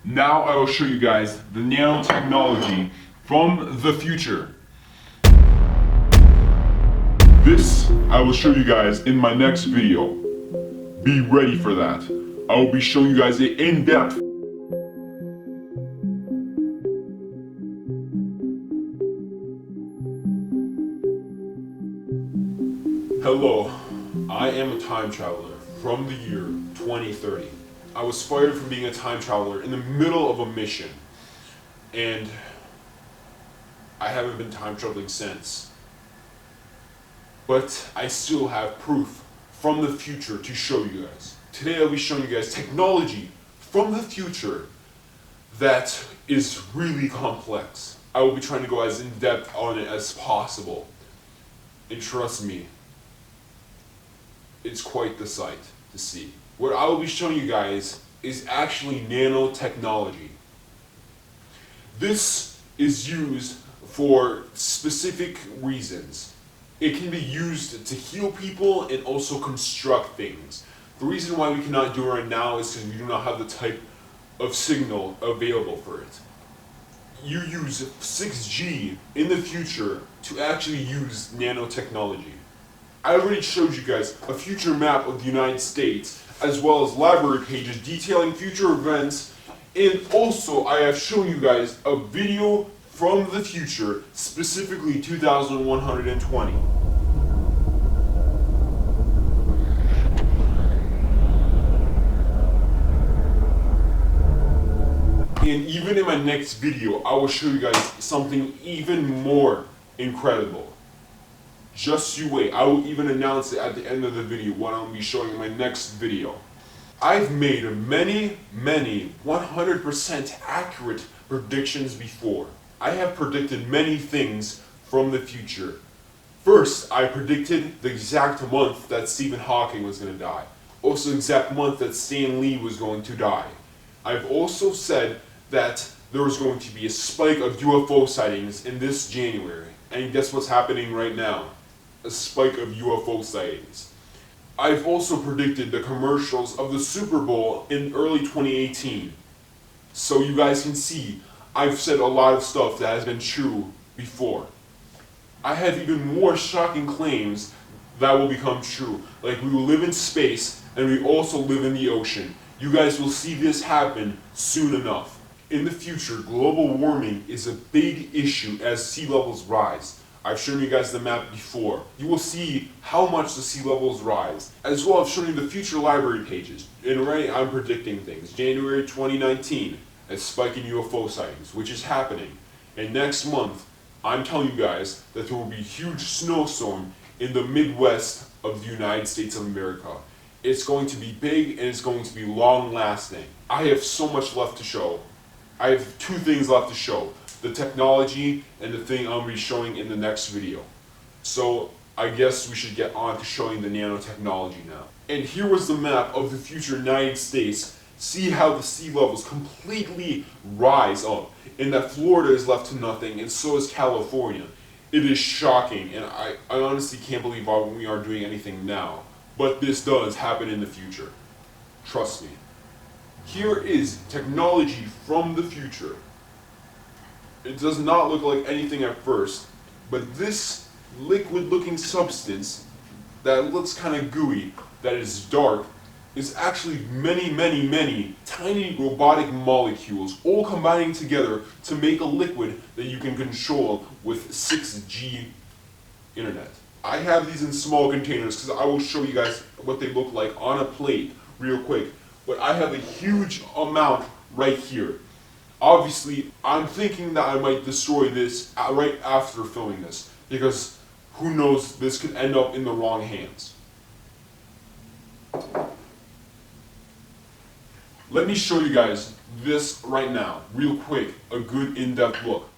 Now I will show you guys the nanotechnology from the future. This I will show you guys in my next video. Be ready for that. I will be showing you guys it in depth. Hello, I am a time traveler from the year 2030. I was fired from being a time traveler in the middle of a mission, and I haven't been time traveling since. But I still have proof from the future to show you guys. Today I'll be showing you guys technology from the future that is really complex. I will be trying to go as in depth on it as possible. And trust me, it's quite the sight to see. What I will be showing you guys is actually nanotechnology. This is used for specific reasons. It can be used to heal people and also construct things. The reason why we cannot do it right now is because we do not have the type of signal available for it. You use 6G in the future to actually use nanotechnology. I already showed you guys a future map of the United States, as well as library pages detailing future events, and also I have shown you guys a video from the future, specifically 2120. And even in my next video, I will show you guys something even more incredible. Just you wait, I will even announce it at the end of the video, what I'll be showing in my next video. I've made many 100% accurate predictions before. I have predicted many things from the future. First, I predicted the exact month that Stephen Hawking was going to die. Also the exact month that Stan Lee was going to die. I've also said that there was going to be a spike of UFO sightings in this January. And guess what's happening right now? A spike of UFO sightings. I've also predicted the commercials of the Super Bowl in early 2018. So you guys can see, I've said a lot of stuff that has been true before. I have even more shocking claims that will become true. Like we will live in space and we also live in the ocean. You guys will see this happen soon enough. In the future, global warming is a big issue as sea levels rise. I've shown you guys the map before. You will see how much the sea levels rise. As well, I've shown you the future library pages. And already I'm predicting things. January 2019, a spike in UFO sightings, which is happening. And next month, I'm telling you guys that there will be a huge snowstorm in the Midwest of the United States of America. It's going to be big and it's going to be long lasting. I have so much left to show. I have two things left to show. The technology and the thing I'll be showing in the next video. So I guess we should get on to showing the nanotechnology now. And here was the map of the future United States. See how the sea levels completely rise up and that Florida is left to nothing and so is California. It is shocking and I honestly can't believe we are doing anything now. But this does happen in the future. Trust me. Here is technology from the future. It does not look like anything at first, but this liquid-looking substance that looks kind of gooey, that is dark, is actually many tiny robotic molecules all combining together to make a liquid that you can control with 6G internet. I have these in small containers because I will show you guys what they look like on a plate real quick, but I have a huge amount right here. Obviously, I'm thinking that I might destroy this right after filming this, because who knows, this could end up in the wrong hands. Let me show you guys this right now, real quick, a good in-depth look.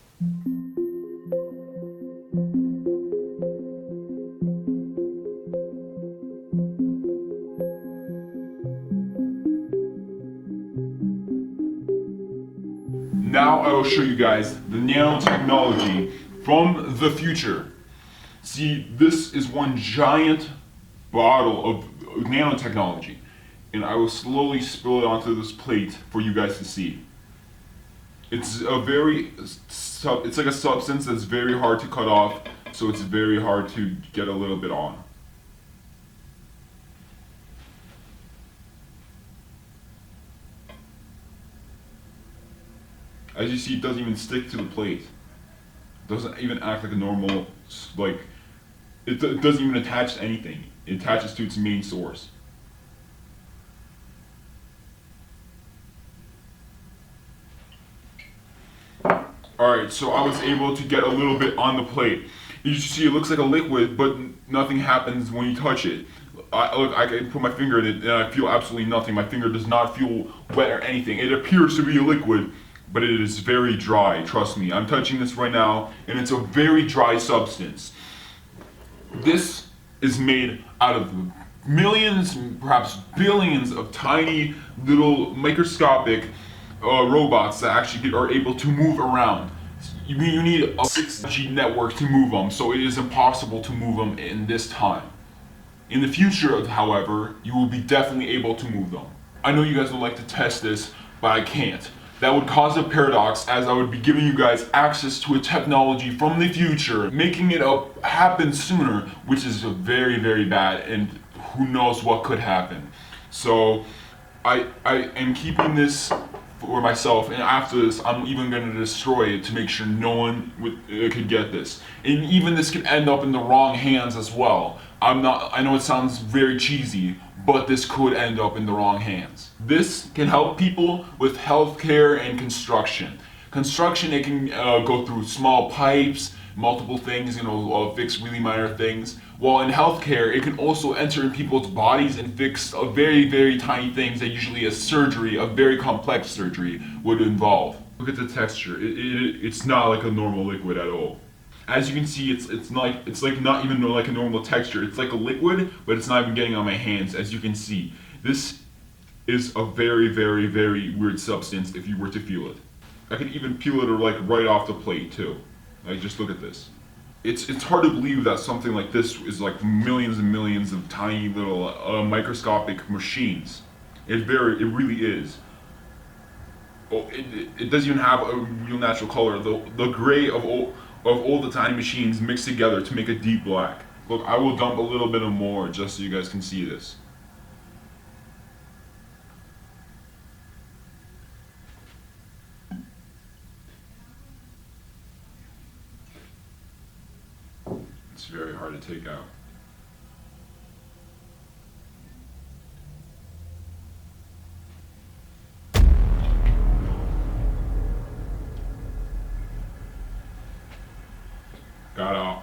Now I will show you guys the nanotechnology from the future. See, this is one giant bottle of nanotechnology, and I will slowly spill it onto this plate for you guys to see. It's a very it's like a substance that's very hard to cut off, so it's very hard to get a little bit on. As you see, it doesn't even stick to the plate. It doesn't even act like a normal, like, it doesn't even attach to anything. It attaches to its main source. Alright, so I was able to get a little bit on the plate. You see, it looks like a liquid, but nothing happens when you touch it. I can put my finger in it and I feel absolutely nothing. My finger does not feel wet or anything. It appears to be a liquid, but it is very dry, trust me. I'm touching this right now, and it's a very dry substance. This is made out of millions, perhaps billions of tiny little microscopic robots that actually are able to move around. You need a 6G network to move them, so it is impossible to move them in this time. In the future, however, you will be definitely able to move them. I know you guys would like to test this, but I can't. That would cause a paradox, as I would be giving you guys access to a technology from the future, making it happen sooner, which is very, very bad, and who knows what could happen. So I am keeping this for myself, and after this I'm even going to destroy it to make sure no one could get this. And even this could end up in the wrong hands as well. I know it sounds very cheesy, but this could end up in the wrong hands. This can help people with healthcare and construction. Construction, it can go through small pipes, multiple things, fix really minor things. While in healthcare, it can also enter in people's bodies and fix very, very tiny things that usually a surgery, a very complex surgery, would involve. Look at the texture. It's not like a normal liquid at all. As you can see, it's like not even like a normal texture. It's like a liquid, but it's not even getting on my hands. As you can see, this is a very, very, very weird substance if you were to feel it. I could even peel it like right off the plate too. Like, just look at this. It's hard to believe that something like this is like millions and millions of tiny little microscopic machines. It really is. Oh, it doesn't even have a real natural color. The gray of all the tiny machines mixed together to make a deep black. Look, I will dump a little bit of more just so you guys can see this. It's very hard to take out.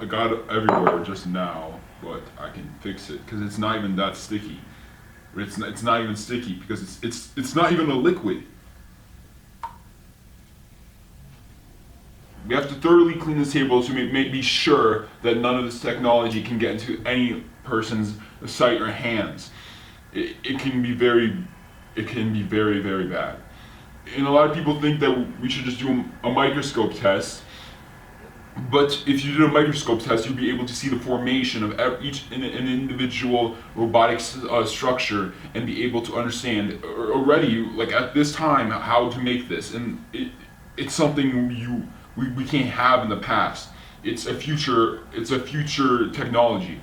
I got it everywhere just now, but I can fix it because it's not even that sticky. It's not even sticky because it's not even a liquid. We have to thoroughly clean this table to be sure that none of this technology can get into any person's sight or hands. It can be very, very bad. And a lot of people think that we should just do a microscope test. But if you did a microscope test, you'd be able to see the formation of an individual robotic structure and be able to understand already, like at this time, how to make this. And it's something we can't have in the past. It's a future technology.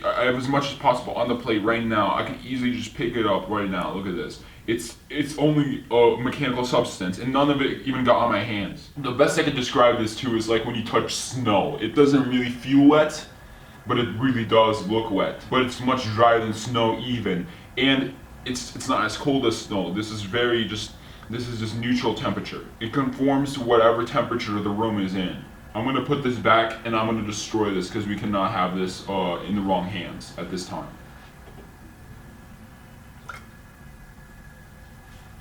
I have as much as possible on the plate right now. I can easily just pick it up right now. Look at this. It's only a mechanical substance, and none of it even got on my hands. The best I could describe this to is like when you touch snow. It doesn't really feel wet, but it really does look wet. But it's much drier than snow even, and it's not as cold as snow. This is just neutral temperature. It conforms to whatever temperature the room is in. I'm going to put this back and I'm going to destroy this because we cannot have this in the wrong hands at this time.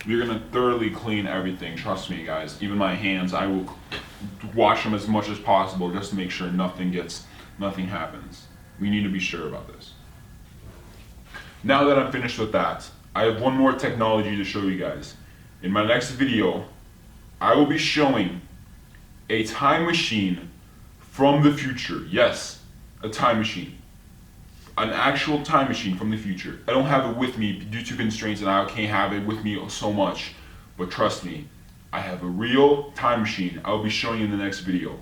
We're going to thoroughly clean everything, trust me guys. Even my hands, I will wash them as much as possible just to make sure nothing happens. We need to be sure about this. Now that I'm finished with that, I have one more technology to show you guys. In my next video, I will be showing a time machine from the future. Yes, a time machine. An actual time machine from the future. I don't have it with me due to constraints and I can't have it with me so much. But trust me, I have a real time machine I'll be showing you in the next video.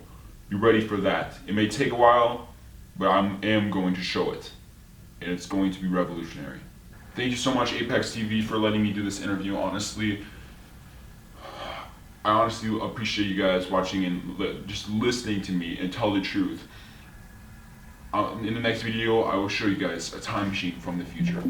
Be ready for that. It may take a while, but I am going to show it. And it's going to be revolutionary. Thank you so much, ApexTV, for letting me do this interview. I honestly appreciate you guys watching and just listening to me and tell the truth. In the next video, I will show you guys a time machine from the future.